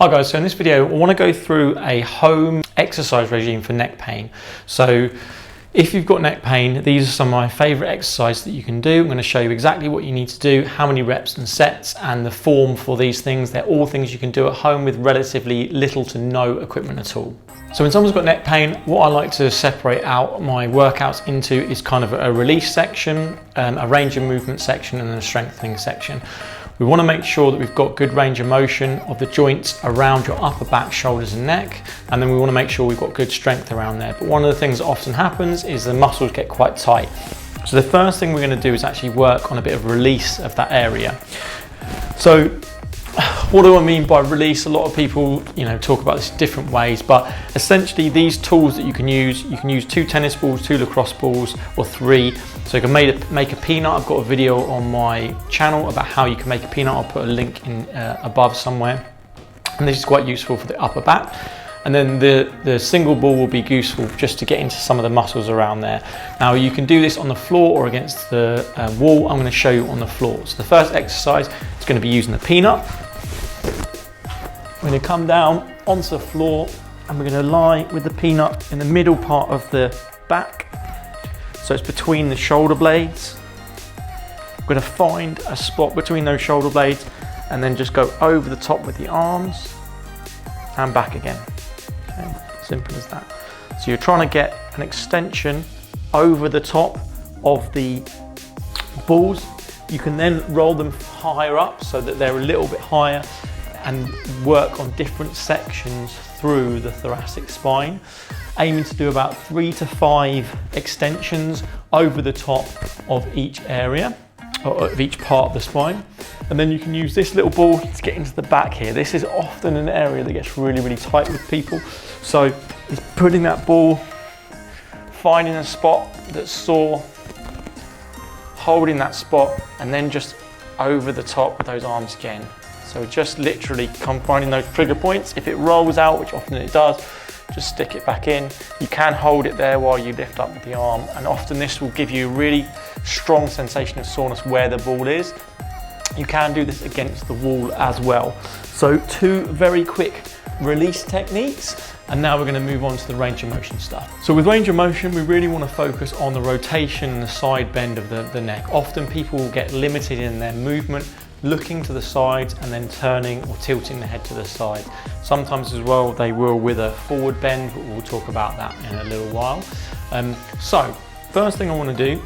Hi guys, so in this video I want to go through a home exercise regime for neck pain. So if you've got neck pain, these are some of my favourite exercises that you can do. I'm going to show you exactly what you need to do, how many reps and sets, and the form for these things. They're all things you can do at home with relatively little to no equipment at all. So when someone's got neck pain, what I like to separate out my workouts into is kind of a release section, a range of movement section, and a strengthening section. We want to make sure that we've got good range of motion of the joints around your upper back, shoulders and neck, and then we want to make sure we've got good strength around there. But one of the things that often happens is the muscles get quite tight. So the first thing we're going to do is actually work on a bit of release of that area. So what do I mean by release? A lot of people, talk about this in different ways, but essentially these tools that you can use 2 tennis balls, 2 lacrosse balls, or 3. So you can make a peanut. I've got a video on my channel about how you can make a peanut. I'll put a link in above somewhere. And this is quite useful for the upper back. And then the single ball will be useful just to get into some of the muscles around there. Now you can do this on the floor or against the wall. I'm going to show you on the floor. So the first exercise is going to be using the peanut. We're going to come down onto the floor and we're going to lie with the peanut in the middle part of the back. So it's between the shoulder blades. We're going to find a spot between those shoulder blades and then just go over the top with the arms and back again. Okay, simple as that. So you're trying to get an extension over the top of the balls. You can then roll them higher up so that they're a little bit higher and work on different sections through the thoracic spine, aiming to do about 3 to 5 extensions over the top of each area, or of each part of the spine. And then you can use this little ball to get into the back here. This is often an area that gets really, really tight with people. So it's putting that ball, finding a spot that's sore, holding that spot, and then just over the top with those arms again. So just literally finding those trigger points. If it rolls out, which often it does, just stick it back in. You can hold it there while you lift up with the arm, and often this will give you a really strong sensation of soreness where the ball is. You can do this against the wall as well. So 2 very quick release techniques, and now we're going to move on to the range of motion stuff. So with range of motion, we really want to focus on the rotation and the side bend of the neck. Often people will get limited in their movement, looking to the sides and then turning or tilting the head to the side. Sometimes as well they will with a forward bend, but we'll talk about that in a little while. So first thing I want to do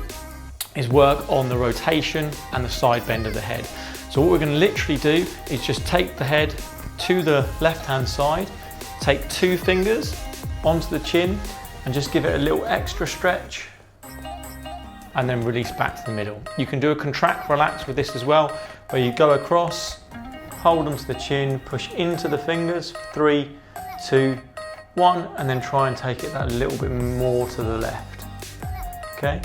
is work on the rotation and the side bend of the head. So what we're going to literally do is just take the head to the left hand side, take 2 fingers onto the chin and just give it a little extra stretch, and then release back to the middle. You can do a contract relax with this as well, where you go across, hold them to the chin, push into the fingers, 3, 2, 1, and then try and take it that little bit more to the left. Okay?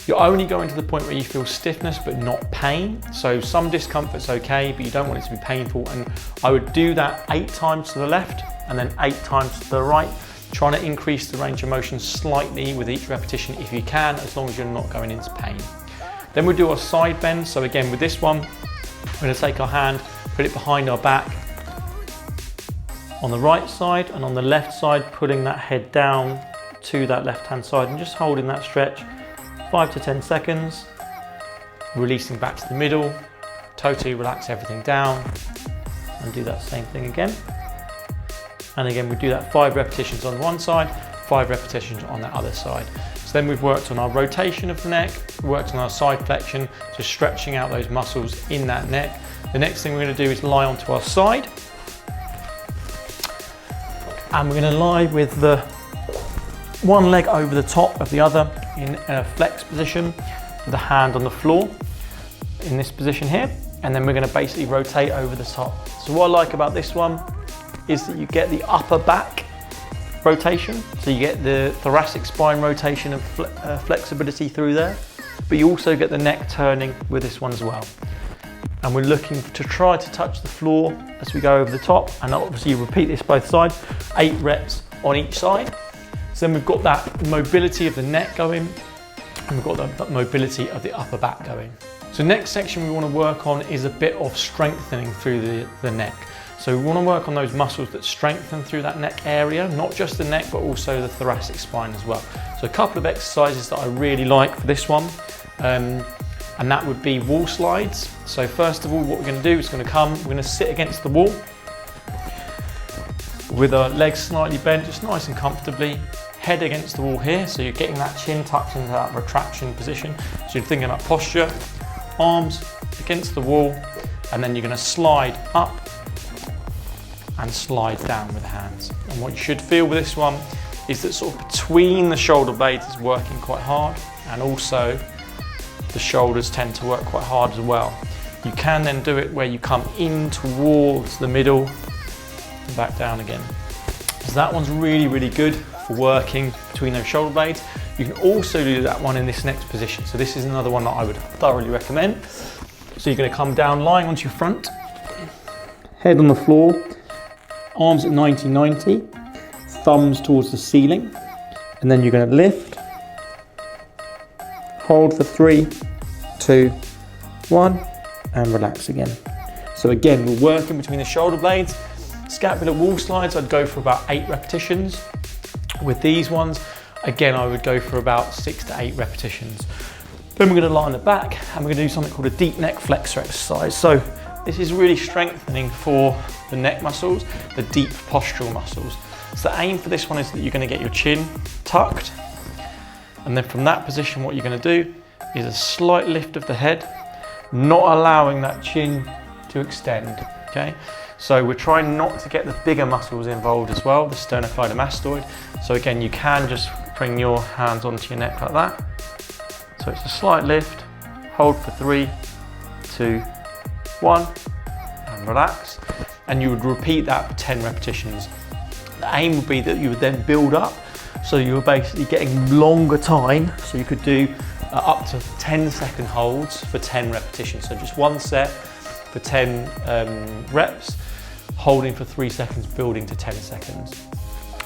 You're only going to the point where you feel stiffness but not pain. So some discomfort's okay, but you don't want it to be painful. And I would do that 8 times to the left and then 8 times to the right, trying to increase the range of motion slightly with each repetition if you can, as long as you're not going into pain. Then we'll do our side bend. So again, with this one, we're going to take our hand, put it behind our back on the right side, and on the left side, putting that head down to that left hand side and just holding that stretch 5 to 10 seconds, releasing back to the middle, totally relax everything down, and do that same thing again. And again, we do that 5 repetitions on one side, 5 repetitions on the other side. So then we've worked on our rotation of the neck, worked on our side flexion, so stretching out those muscles in that neck. The next thing we're going to do is lie onto our side. And we're going to lie with the one leg over the top of the other in a flex position, with the hand on the floor in this position here. And then we're going to basically rotate over the top. So what I like about this one is that you get the upper back rotation, so you get the thoracic spine rotation of flexibility through there, but you also get the neck turning with this one as well. And we're looking to try to touch the floor as we go over the top, and obviously you repeat this both sides, 8 reps on each side. So then we've got that mobility of the neck going, and we've got that mobility of the upper back going. So next section we want to work on is a bit of strengthening through the neck. So we want to work on those muscles that strengthen through that neck area, not just the neck, but also the thoracic spine as well. So a couple of exercises that I really like for this one, and that would be wall slides. So first of all, what we're going to do is we're going to sit against the wall with our legs slightly bent, just nice and comfortably, head against the wall here. So you're getting that chin tucked into that retraction position. So you're thinking about posture, arms against the wall, and then you're going to slide up and slide down with the hands. And what you should feel with this one is that sort of between the shoulder blades is working quite hard, and also the shoulders tend to work quite hard as well. You can then do it where you come in towards the middle and back down again. So that one's really, really good for working between those shoulder blades. You can also do that one in this next position. So this is another one that I would thoroughly recommend. So you're going to come down lying onto your front, head on the floor, arms at 90-90, thumbs towards the ceiling, and then you're going to lift, hold for 3, 2, 1, and relax again. So again, we're working between the shoulder blades. Scapular wall slides, I'd go for about 8 repetitions. With these ones, again, I would go for about 6 to 8 repetitions. Then we're going to lie on the back and we're going to do something called a deep neck flexor exercise. So this is really strengthening for the neck muscles, the deep postural muscles. So the aim for this one is that you're going to get your chin tucked, and then from that position what you're going to do is a slight lift of the head, not allowing that chin to extend, okay? So we're trying not to get the bigger muscles involved as well, the sternocleidomastoid. So again, you can just bring your hands onto your neck like that. So it's a slight lift, hold for 3, 2, 1, and relax. And you would repeat that for 10 repetitions. The aim would be that you would then build up, so you were basically getting longer time. So you could do up to 10-second holds for 10 repetitions. So just one set for 10 reps, holding for 3 seconds, building to 10 seconds.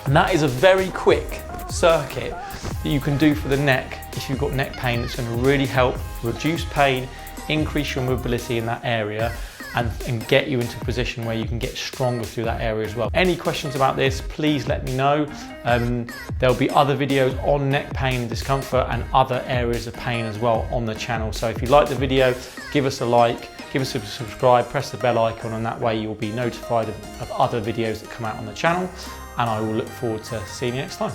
And that is a very quick circuit that you can do for the neck if you've got neck pain. That's going to really help reduce pain, increase your mobility in that area, and get you into a position where you can get stronger through that area as well. Any questions about this, please let me know. There'll be other videos on neck pain and discomfort and other areas of pain as well on the channel. So if you like the video, give us a like, give us a subscribe, press the bell icon, and that way you'll be notified of other videos that come out on the channel. And I will look forward to seeing you next time.